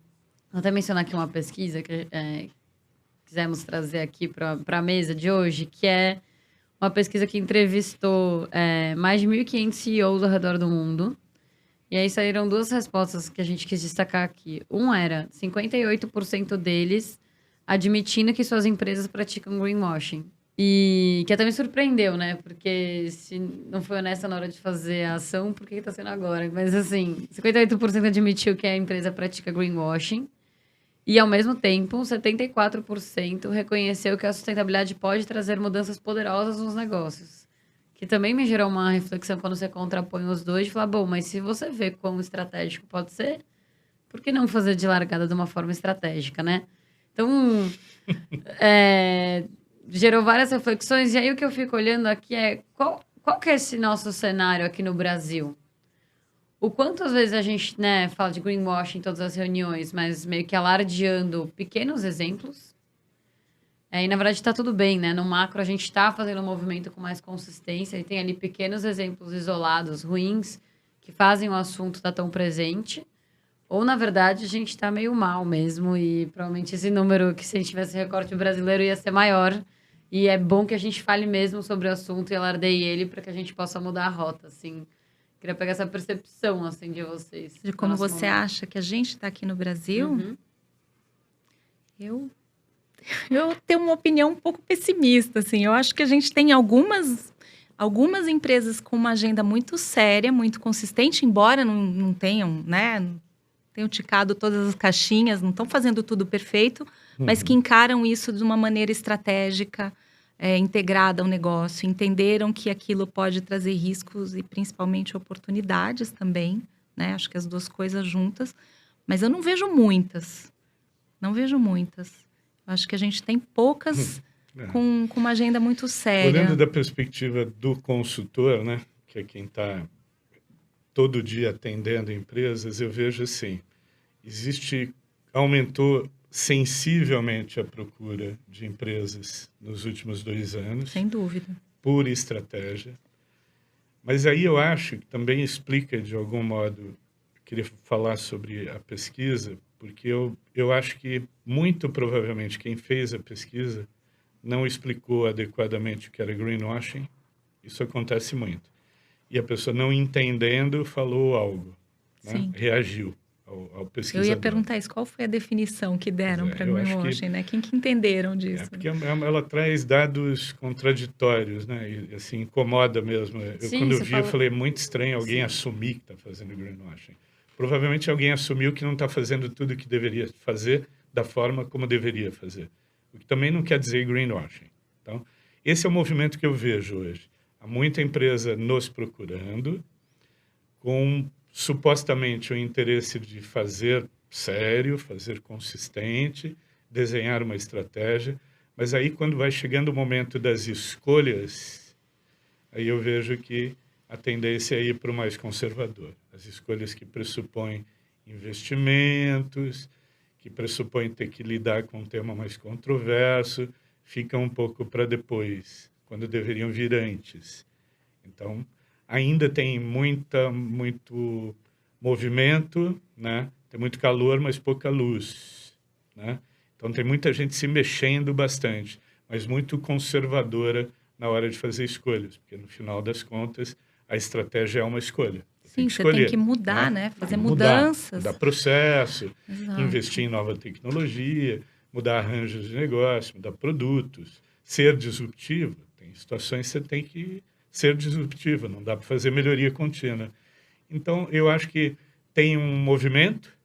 vou até mencionar aqui uma pesquisa que quisemos trazer aqui para a mesa de hoje, que é uma pesquisa que entrevistou mais de 1.500 CEOs ao redor do mundo. E aí saíram duas respostas que a gente quis destacar aqui. Um era 58% deles admitindo que suas empresas praticam greenwashing. E que até me surpreendeu, né? Porque se não foi honesta na hora de fazer a ação, por que tá sendo agora? Mas assim, 58% admitiu que a empresa pratica greenwashing. E, ao mesmo tempo, 74% reconheceu que a sustentabilidade pode trazer mudanças poderosas nos negócios. Que também me gerou uma reflexão quando você contrapõe os dois, de falar, bom, mas se você vê quão estratégico pode ser, por que não fazer de largada de uma forma estratégica, né? Então, gerou várias reflexões. E aí, o que eu fico olhando aqui é qual que é esse nosso cenário aqui no Brasil? O quanto às vezes a gente, né, fala de greenwashing em todas as reuniões, mas meio que alardeando pequenos exemplos. E na verdade tá tudo bem, né? No macro a gente está fazendo um movimento com mais consistência e tem ali pequenos exemplos isolados, ruins, que fazem o assunto estar tão presente. Ou, na verdade, a gente tá meio mal mesmo e provavelmente esse número, que se a gente tivesse recorte brasileiro, ia ser maior. E é bom que a gente fale mesmo sobre o assunto e alardeie ele para que a gente possa mudar a rota, assim. Queria pegar essa percepção, assim, de vocês. De como no nosso você momento. acha que a gente está aqui no Brasil, Uhum. eu tenho uma opinião um pouco pessimista, assim. Eu acho que a gente tem algumas empresas com uma agenda muito séria, muito consistente, embora não tenham, né? Não tenham ticado todas as caixinhas, não estão fazendo tudo perfeito, mas que encaram isso de uma maneira estratégica, integrada ao negócio, entenderam que aquilo pode trazer riscos e principalmente oportunidades também, né? Acho que as duas coisas juntas, mas eu não vejo muitas. Não vejo muitas. Eu acho que a gente tem poucas com uma agenda muito séria. Olhando da perspectiva do consultor, né, que é quem está todo dia atendendo empresas, eu vejo assim, aumentou sensivelmente a procura de empresas nos últimos 2 anos, Sem dúvida. por estratégia. Mas aí eu acho que também explica, de algum modo, queria falar sobre a pesquisa, porque eu acho que, muito provavelmente, quem fez a pesquisa não explicou adequadamente o que era greenwashing. Isso acontece muito. E a pessoa, não entendendo, falou algo, né? Sim. Reagiu ao pesquisador. Eu ia perguntar isso, qual foi a definição que deram para greenwashing, né? Quem que entenderam disso? Porque ela traz dados contraditórios, né? E, assim, incomoda mesmo. Quando eu vi, eu falei, muito estranho alguém assumir que está fazendo greenwashing. Provavelmente alguém assumiu que não está fazendo tudo o que deveria fazer da forma como deveria fazer. O que também não quer dizer greenwashing. Então, esse é o movimento que eu vejo hoje. Há muita empresa nos procurando, com supostamente o interesse de fazer sério, fazer consistente, desenhar uma estratégia, mas aí quando vai chegando o momento das escolhas, aí eu vejo que a tendência é ir para o mais conservador. As escolhas que pressupõem investimentos, que pressupõem ter que lidar com um tema mais controverso, ficam um pouco para depois, quando deveriam vir antes. Então, ainda tem muito movimento, né? Tem muito calor, mas pouca luz, né? Então, tem muita gente se mexendo bastante, mas muito conservadora na hora de fazer escolhas, porque, no final das contas, a estratégia é uma escolha. Sim, você tem que mudar, né? Fazer mudanças. Mudar processo, Exato. investir em nova tecnologia, mudar arranjos de negócio, mudar produtos, ser disruptivo. Tem situações que você tem que ser disruptivo, não dá para fazer melhoria contínua. Então, eu acho que tem um movimento,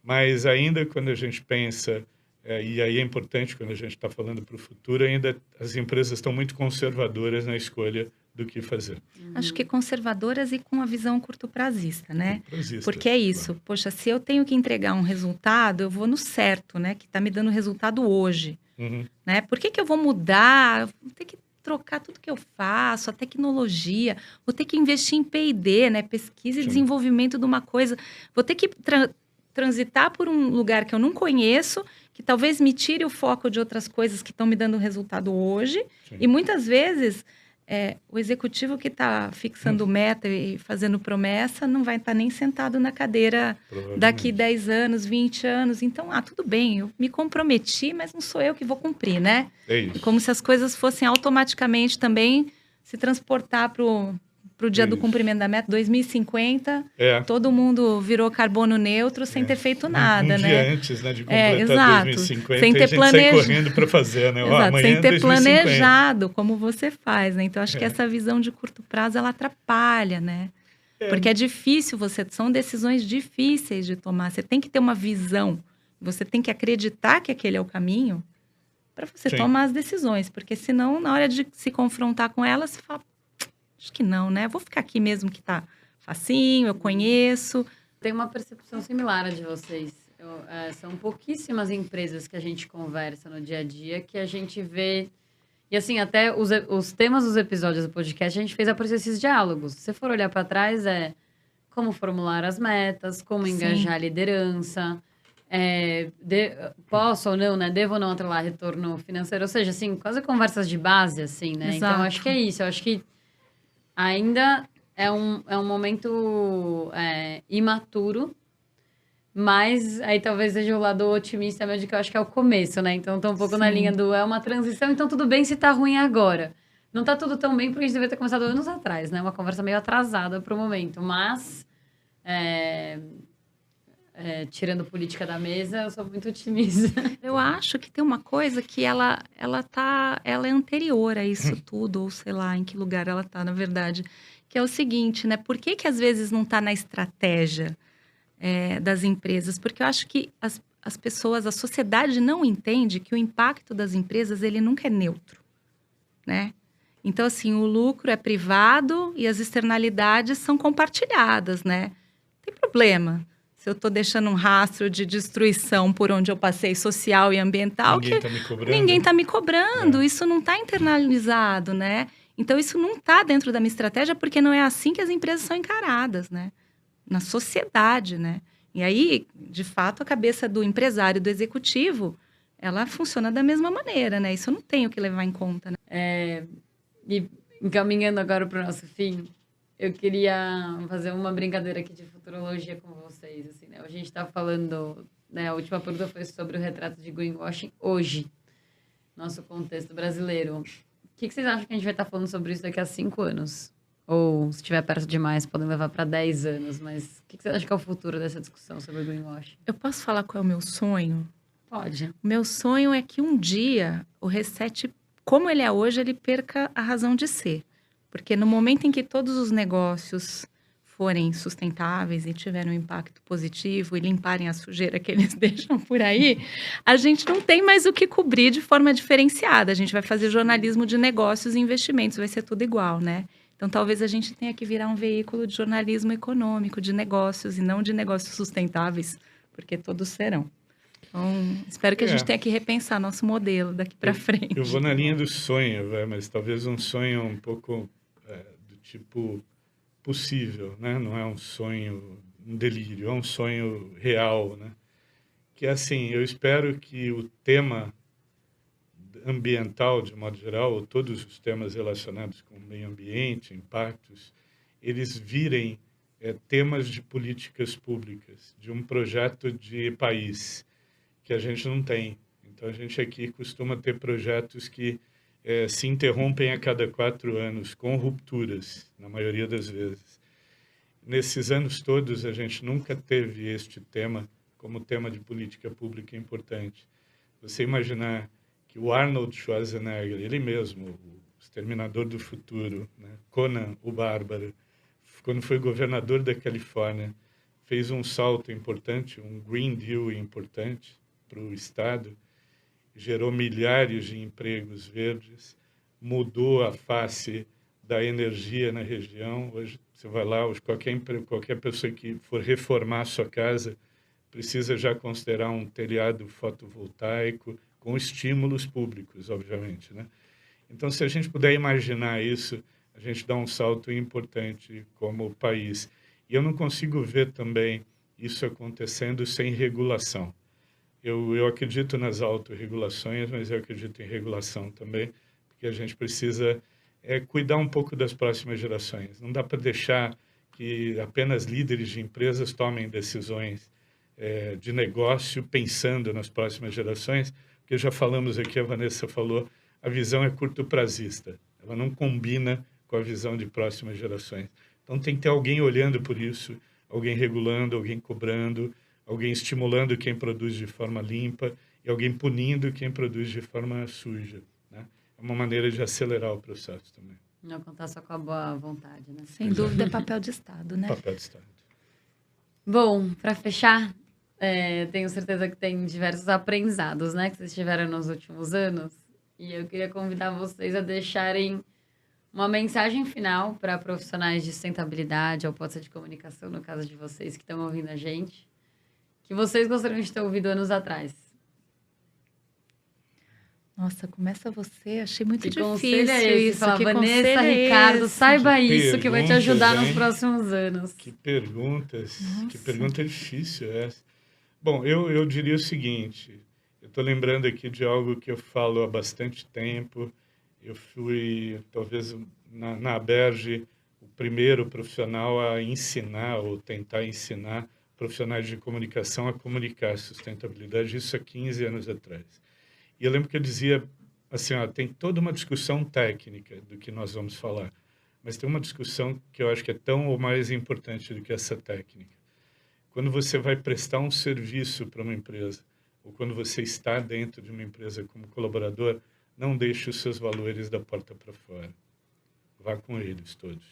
mas ainda quando a gente pensa E aí é importante, quando a gente está falando para o futuro, ainda as empresas estão muito conservadoras na escolha do que fazer. Acho que conservadoras e com a visão curto-prazista, né? Curto-prazista, Porque é isso. claro. Poxa, se eu tenho que entregar um resultado, eu vou no certo, né? Que está me dando resultado hoje, Uhum. né? Por que eu vou mudar? Eu vou ter que trocar tudo que eu faço, a tecnologia, vou ter que investir em P&D, né? Pesquisa e Sim. desenvolvimento de uma coisa. Vou ter que transitar por um lugar que eu não conheço, que talvez me tire o foco de outras coisas que estão me dando resultado hoje. Sim. E muitas vezes o executivo que está fixando meta e fazendo promessa não vai estar nem sentado na cadeira daqui 10 anos, 20 anos. Então, tudo bem, eu me comprometi, mas não sou eu que vou cumprir, né? É isso. É como se as coisas fossem automaticamente também se transportar para o dia do cumprimento da meta, 2050, todo mundo virou carbono neutro sem ter feito nada, um né? dia antes, né, de completar exato. 2050, sem ter a gente sai correndo para fazer, né? Exato, Amanhã sem ter 2050. planejado como você faz, né? Então, acho que essa visão de curto prazo, ela atrapalha, né? Porque é difícil, são decisões difíceis de tomar. Você tem que ter uma visão, você tem que acreditar que aquele é o caminho para você tomar as decisões. Porque senão, na hora de se confrontar com elas, você fala, acho que não, né? Vou ficar aqui mesmo que tá facinho, eu conheço. Tem uma percepção similar a de vocês. São pouquíssimas empresas que a gente conversa no dia a dia que a gente vê... E assim, até os temas dos episódios do podcast, a gente fez aparecer esses diálogos. Se você for olhar para trás, como formular as metas, como engajar a liderança, posso ou não, né? Devo ou não atrelar retorno financeiro. Ou seja, assim, quase conversas de base, assim, né? Exato. Então, acho que é isso. Eu acho que ainda é um momento imaturo, mas aí talvez seja o lado otimista mesmo, de que eu acho que é o começo, né? Então, tô um pouco na linha do uma transição, então tudo bem se tá ruim agora. Não tá tudo tão bem porque a gente deveria ter começado anos atrás, né? Uma conversa meio atrasada pro momento, mas... tirando política da mesa, eu sou muito otimista. Eu acho que tem uma coisa que ela é anterior a isso tudo, ou sei lá em que lugar ela tá, na verdade. Que é o seguinte, né? Por que às vezes não tá na estratégia das empresas? Porque eu acho que as pessoas, a sociedade não entende que o impacto das empresas, ele nunca é neutro, né? Então, assim, o lucro é privado e as externalidades são compartilhadas, né? Tem problema. Se eu estou deixando um rastro de destruição por onde eu passei, social e ambiental, ninguém está me cobrando. Ninguém está me cobrando. Isso não está internalizado, né? Então, isso não está dentro da minha estratégia, porque não é assim que as empresas são encaradas, né? Na sociedade, né? E aí, de fato, a cabeça do empresário, do executivo, ela funciona da mesma maneira, né? Isso eu não tenho que levar em conta, né? E encaminhando agora para o nosso fim, eu queria fazer uma brincadeira aqui de futurologia com vocês, assim, né? A gente está falando, né? A última pergunta foi sobre o retrato de greenwashing hoje, nosso contexto brasileiro. O que vocês acham que a gente vai estar falando sobre isso daqui a 5 anos? Ou, se estiver perto demais, podem levar para 10 anos. Mas o que você acha que é o futuro dessa discussão sobre o greenwashing? Eu posso falar qual é o meu sonho? Pode. O meu sonho é que um dia o Reset, como ele é hoje, ele perca a razão de ser. Porque no momento em que todos os negócios forem sustentáveis e tiverem um impacto positivo e limparem a sujeira que eles deixam por aí, a gente não tem mais o que cobrir de forma diferenciada. A gente vai fazer jornalismo de negócios e investimentos, vai ser tudo igual, né? Então, talvez a gente tenha que virar um veículo de jornalismo econômico, de negócios, e não de negócios sustentáveis, porque todos serão. Então, espero que a gente tenha que repensar nosso modelo daqui para frente. Eu vou na linha do sonho, mas talvez um sonho um pouco do tipo possível, né? Não é um sonho, um delírio, é um sonho real, né? Que é assim, eu espero que o tema ambiental, de modo geral, ou todos os temas relacionados com o meio ambiente, impactos, eles virem temas de políticas públicas, de um projeto de país, que a gente não tem. Então, a gente aqui costuma ter projetos que se interrompem a cada 4 anos, com rupturas, na maioria das vezes. Nesses anos todos, a gente nunca teve este tema como tema de política pública importante. Você imaginar que o Arnold Schwarzenegger, ele mesmo, o Exterminador do Futuro, né? Conan o Bárbaro, quando foi governador da Califórnia, fez um salto importante, um Green Deal importante para o Estado, gerou milhares de empregos verdes, mudou a face da energia na região. Hoje, você vai lá, hoje qualquer pessoa que for reformar a sua casa precisa já considerar um telhado fotovoltaico com estímulos públicos, obviamente, né? Então, se a gente puder imaginar isso, a gente dá um salto importante como país. E eu não consigo ver também isso acontecendo sem regulação. Eu acredito nas autorregulações, mas eu acredito em regulação também, porque a gente precisa cuidar um pouco das próximas gerações. Não dá para deixar que apenas líderes de empresas tomem decisões de negócio pensando nas próximas gerações, porque já falamos aqui, a Vanessa falou, a visão é curto-prazista. Ela não combina com a visão de próximas gerações. Então, tem que ter alguém olhando por isso, alguém regulando, alguém cobrando, alguém estimulando quem produz de forma limpa e alguém punindo quem produz de forma suja, né? É uma maneira de acelerar o processo também. Não contar só com a boa vontade, né? Sem dúvida, é papel de Estado, né? Papel de Estado. Bom, para fechar, tenho certeza que tem diversos aprendizados, né, que vocês tiveram nos últimos anos. E eu queria convidar vocês a deixarem uma mensagem final para profissionais de sustentabilidade ou pode ser de comunicação, no caso de vocês que estão ouvindo a gente, que vocês gostariam de ter ouvido anos atrás. Nossa, começa você. Achei muito Que difícil conselho é esse? isso. Fala, Que Vanessa, conselho é Ricardo, esse? saiba Que isso, que vai te ajudar nos perguntas, hein? próximos anos. Que perguntas, que Nossa. pergunta difícil essa. Bom, eu diria o seguinte, eu estou lembrando aqui de algo que eu falo há bastante tempo. Eu fui, talvez, na Aberge, o primeiro profissional a ensinar ou tentar ensinar profissionais de comunicação a comunicar sustentabilidade, isso há 15 anos atrás. E eu lembro que eu dizia assim, tem toda uma discussão técnica do que nós vamos falar, mas tem uma discussão que eu acho que é tão ou mais importante do que essa técnica. Quando você vai prestar um serviço para uma empresa, ou quando você está dentro de uma empresa como colaborador, não deixe os seus valores da porta para fora. Vá com eles todos.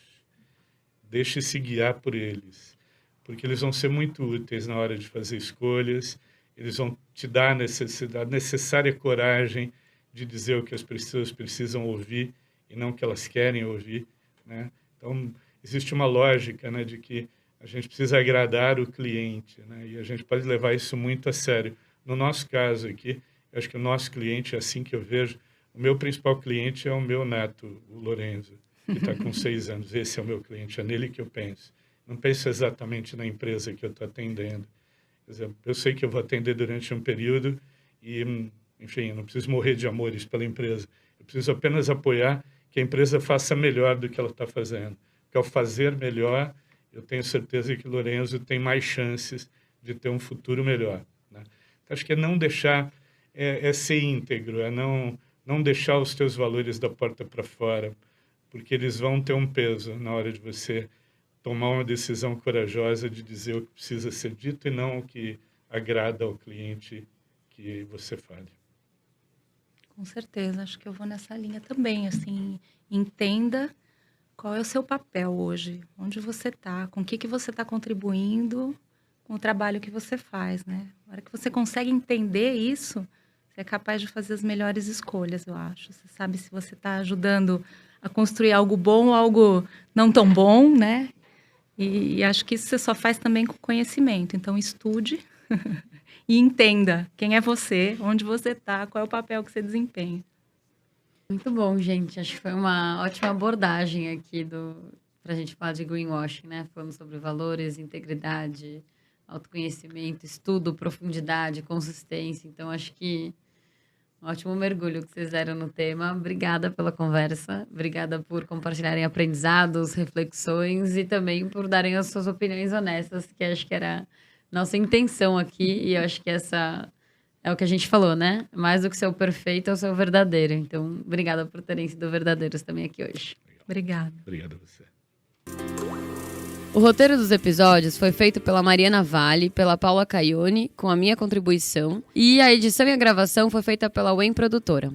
Deixe-se guiar por eles, porque eles vão ser muito úteis na hora de fazer escolhas, eles vão te dar a necessária coragem de dizer o que as pessoas precisam ouvir e não o que elas querem ouvir, né? Então, existe uma lógica, né, de que a gente precisa agradar o cliente, né? E a gente pode levar isso muito a sério. No nosso caso aqui, eu acho que o nosso cliente, é assim que eu vejo, o meu principal cliente é o meu neto, o Lorenzo, que está com 6 anos. Esse é o meu cliente, é nele que eu penso. Não penso exatamente na empresa que eu estou atendendo. Quer dizer, eu sei que eu vou atender durante um período e, enfim, eu não preciso morrer de amores pela empresa. Eu preciso apenas apoiar que a empresa faça melhor do que ela está fazendo. Porque ao fazer melhor, eu tenho certeza que o Lorenzo tem mais chances de ter um futuro melhor, né? Então, acho que é não deixar, é ser íntegro, é não deixar os teus valores da porta para fora, porque eles vão ter um peso na hora de você tomar uma decisão corajosa de dizer o que precisa ser dito e não o que agrada ao cliente que você fale. Com certeza, acho que eu vou nessa linha também, assim, entenda qual é o seu papel hoje, onde você está, com o que você está contribuindo com o trabalho que você faz, né? Na hora que você consegue entender isso, você é capaz de fazer as melhores escolhas, eu acho. Você sabe se você está ajudando a construir algo bom ou algo não tão bom, né? E acho que isso você só faz também com conhecimento. Então, estude e entenda quem é você, onde você está, qual é o papel que você desempenha. Muito bom, gente. Acho que foi uma ótima abordagem aqui para a gente falar de greenwashing, né? Falando sobre valores, integridade, autoconhecimento, estudo, profundidade, consistência. Então, acho que um ótimo mergulho que vocês deram no tema. Obrigada pela conversa. Obrigada por compartilharem aprendizados, reflexões e também por darem as suas opiniões honestas, que acho que era nossa intenção aqui. E eu acho que essa é o que a gente falou, né? Mais do que ser o perfeito, é o seu verdadeiro. Então, obrigada por terem sido verdadeiros também aqui hoje. Obrigada. Obrigado a você. O roteiro dos episódios foi feito pela Mariana Vale, pela Paula Caione, com a minha contribuição. E a edição e a gravação foi feita pela Wen Produtora.